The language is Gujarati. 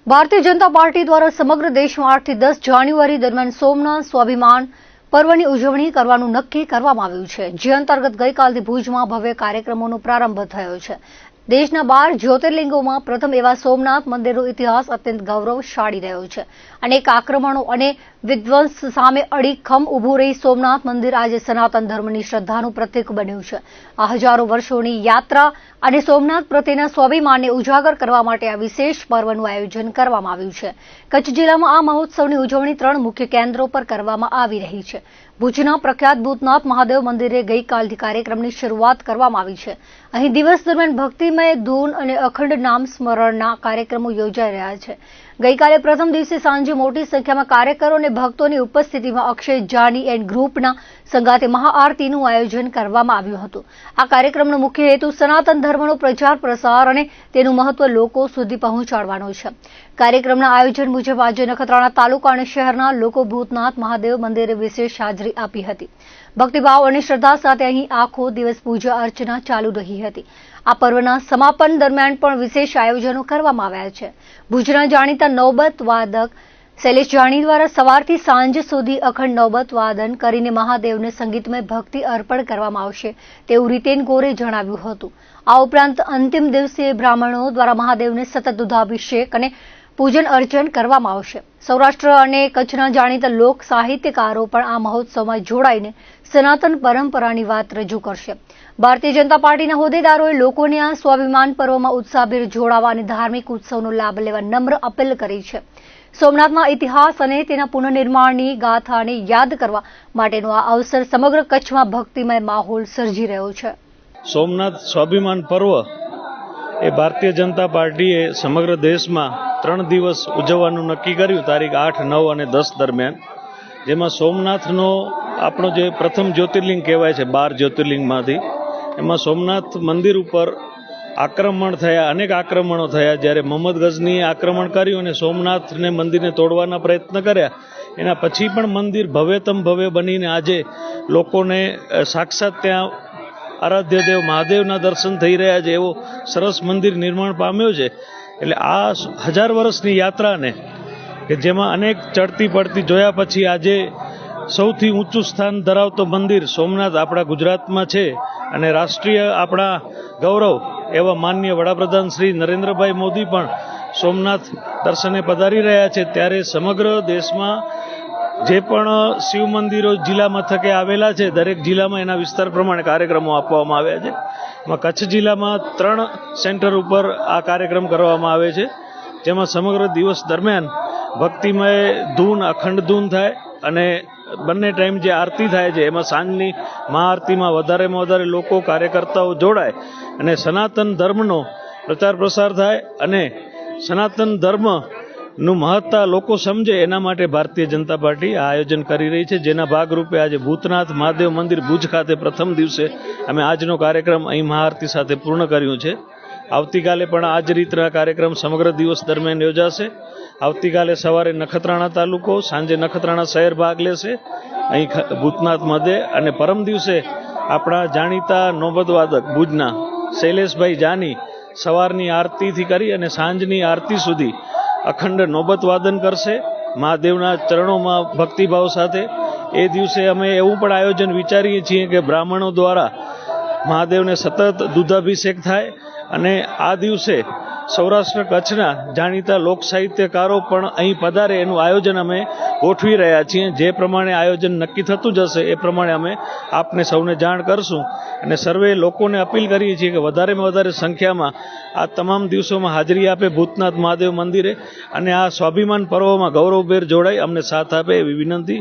ભારતીય જનતા પાર્ટી દ્વારા સમગ્ર દેશમાં 8 થી 10 જાન્યુઆરી દરમિયાન સોમનાથ સ્વાભિમાન પર્વની ઉજવણી કરવાનું નક્કી કરવામાં આવ્યું છે, જે અંતર્ગત ગઈકાલથી ભુજમાં ભવ્ય કાર્યક્રમોનો પ્રારંભ થયો છે। દેશના 12 જ્યોતિર્લિંગોમાં પ્રથમ એવા સોમનાથ મંદિરનો ઇતિહાસ અત્યંત ગૌરવશાળી રહ્યો છે। અનેક આક્રમણો અને વિધ્વંસ સામે અડીખમ ઊભું રહી સોમનાથ મંદિર આજે સનાતન ધર્મની શ્રદ્ધાનું પ્રતીક બન્યું છે। આ હજારો વર્ષોની યાત્રા અને સોમનાથ પ્રત્યેના સ્વાભિમાનને ઉજાગર કરવા માટે આ વિશેષ પર્વનું આયોજન કરવામાં આવ્યું છે। કચ્છ જિલ્લામાં આ મહોત્સવની ઉજવણી 3 મુખ્ય કેન્દ્રો પર કરવામાં આવી રહી છે। ભુજના પ્રખ્યાત ભૂતનાથ મહાદેવ મંદિરે ગઈકાલથી કાર્યક્રમની શરૂઆત કરવામાં આવી છે। અહીં દિવસ દરમિયાન ભક્તિમય ધૂન અને અખંડ નામ સ્મરણના કાર્યક્રમો યોજાઈ રહ્યા છે। ગઈકાલે પ્રથમ દિવસે સાંજે મોટી સંખ્યામાં કાર્યકરો અને ભક્તોની ઉપસ્થિતિમાં અક્ષય જાની એન્ડ ગ્રુપના સંગાતે મહાઆરતીનું આયોજન કરવામાં આવ્યું હતું। આ કાર્યક્રમનો મુખ્ય હેતુ સનાતન ધર્મનો પ્રચાર પ્રસાર અને તેનું મહત્વ લોકો સુધી પહોંચાડવાનો છે। કાર્યક્રમના આયોજન મુજબ આજે નખત્રાણા તાલુકા અને શહેરના લોકો ભૂતનાથ મહાદેવ મંદિરે વિશેષ હાજરી આપી હતી। ભક્તિભાવ અને શ્રદ્ધા સાથે અહીં આખો દિવસ પૂજા અર્ચના ચાલુ રહી હતી। આ પર્વના સમાપન દરમિયાન પણ વિશેષ આયોજનો કરવામાં આવ્યા છે। ભુજના જાણીતા નૌબત વાદક શૈલેષ જાની દ્વારા સવારથી સાંજ સુધી અખંડ નૌબત વાદન કરીને મહાદેવને સંગીતમય ભક્તિ અર્પણ કરવામાં આવશે તેવું રીતેન ગોરે જણાવ્યું હતું। આ ઉપરાંત અંતિમ દિવસે બ્રાહ્મણો દ્વારા મહાદેવને સતત દૂધાભિષેક અને પૂજન અર્ચન કરવામાં આવશે। સૌરાષ્ટ્ર અને કચ્છના જાણીતા લોક સાહિત્યકારો પણ આ મહોત્સવમાં જોડાઈને સનાતન પરંપરાની વાત રજૂ કરશે। ભારતીય જનતા પાર્ટીના હોદ્દેદારોએ લોકોને આ સ્વાભિમાન પર્વમાં ઉત્સાહભેર જોડાવા અને ધાર્મિક ઉત્સવનો લાભ લેવા નમ્ર અપીલ કરી છે। સોમનાથના ઇતિહાસ અને તેના પુનઃનિર્માણની ગાથાને યાદ કરવા માટેનો આ અવસર સમગ્ર કચ્છમાં ભક્તિમય માહોલ સર્જી રહ્યો છે। સોમનાથ સ્વાભિમાન પર્વ એ ભારતીય જનતા પાર્ટીએ સમગ્ર દેશમાં 3 દિવસ ઉજવવાનું નક્કી કર્યું, તારીખ 8, 9 અને 10 દરમિયાન, જેમાં સોમનાથનો આપણો જે પ્રથમ જ્યોતિર્લિંગ કહેવાય છે 12 જ્યોતિર્લિંગમાંથી, એમાં સોમનાથ મંદિર ઉપર અનેક આક્રમણો થયા। જ્યારે મોહમ્મદ ગઝનીએ આક્રમણ કર્યું અને સોમનાથને મંદિરને તોડવાના પ્રયત્ન કર્યા, એના પછી પણ મંદિર ભવ્યતમ ભવ્ય બનીને આજે લોકોને સાક્ષાત ત્યાં આરાધ્ય દેવ મહાદેવના દર્શન થઈ રહ્યા છે એવો સરસ મંદિર નિર્માણ પામ્યો છે। એટલે આ 1000 વર્ષની યાત્રાને કે જેમાં અનેક ચડતી પડતી જોયા પછી આજે સૌથી ઊંચું સ્થાન ધરાવતો મંદિર સોમનાથ આપણા ગુજરાતમાં છે અને રાષ્ટ્રીય આપણા ગૌરવ એવા માનનીય વડાપ્રધાન શ્રી નરેન્દ્રભાઈ મોદી પણ સોમનાથ દર્શને પધારી રહ્યા છે। ત્યારે સમગ્ર દેશમાં જે પણ શિવ મંદિરો જિલ્લા મથકે આવેલા છે, દરેક જિલ્લામાં એના વિસ્તાર પ્રમાણે કાર્યક્રમો આપવામાં આવ્યા છે। એમાં કચ્છ જિલ્લામાં 3 સેન્ટર ઉપર આ કાર્યક્રમ કરવામાં આવે છે, જેમાં સમગ્ર દિવસ દરમિયાન ભક્તિમય ધૂન, અખંડ ધૂન થાય અને બંને ટાઈમ જે આરતી થાય છે એમાં સાંજની મહાઆરતીમાં વધારેમાં વધારે લોકો કાર્યકર્તાઓ જોડાય અને સનાતન ધર્મનો પ્રચાર પ્રસાર થાય અને સનાતન ધર્મનું મહત્તા લોકો સમજે એના માટે ભારતીય જનતા પાર્ટી આ આયોજન કરી રહી છે, જેના ભાગરૂપે આજે ભૂતનાથ મહાદેવ મંદિર ભુજ ખાતે પ્રથમ દિવસે અમે આજનો કાર્યક્રમ અહીં મહાઆરતી સાથે પૂર્ણ કર્યું છે। આવતીકાલે પણ આ જ રીતના કાર્યક્રમ સમગ્ર દિવસ દરમિયાન યોજાશે। આવતીકાલે સવારે નખત્રાણા તાલુકો, સાંજે નખત્રાણા શહેર ભાગ લેશે અહીં ભૂતનાથ મંદિર, અને પરમ દિવસે આપણા જાણીતા નૌબતવાદક ભુજના શૈલેષભાઈ જાની સવારની આરતીથી કરી અને સાંજની આરતી સુધી અખંડ નૌબત વાદન કરશે મહાદેવના ચરણોમાં ભક્તિભાવ સાથે। એ દિવસે અમે એવું પણ આયોજન વિચારીએ છીએ કે બ્રાહ્મણો દ્વારા મહાદેવને સતત દૂધાભિષેક થાય અને આ દિવસે સૌરાષ્ટ્ર કચ્છના જાણીતા લોક સાહિત્યકારો પણ અહીં પધારે એનું આયોજન અમે ગોઠવી રહ્યા છીએ। જે પ્રમાણે આયોજન નક્કી થતું જશે એ પ્રમાણે અમે આપને સૌને જાણ કરશું અને સર્વે લોકોને અપીલ કરીએ છીએ કે વધારેમાં વધારે સંખ્યામાં આ તમામ દિવસોમાં હાજરી આપે ભૂતનાથ મહાદેવ મંદિરે અને આ સ્વાભિમાન પર્વમાં ગૌરવભેર જોડાઈ અમને સાથ આપે એવી વિનંતી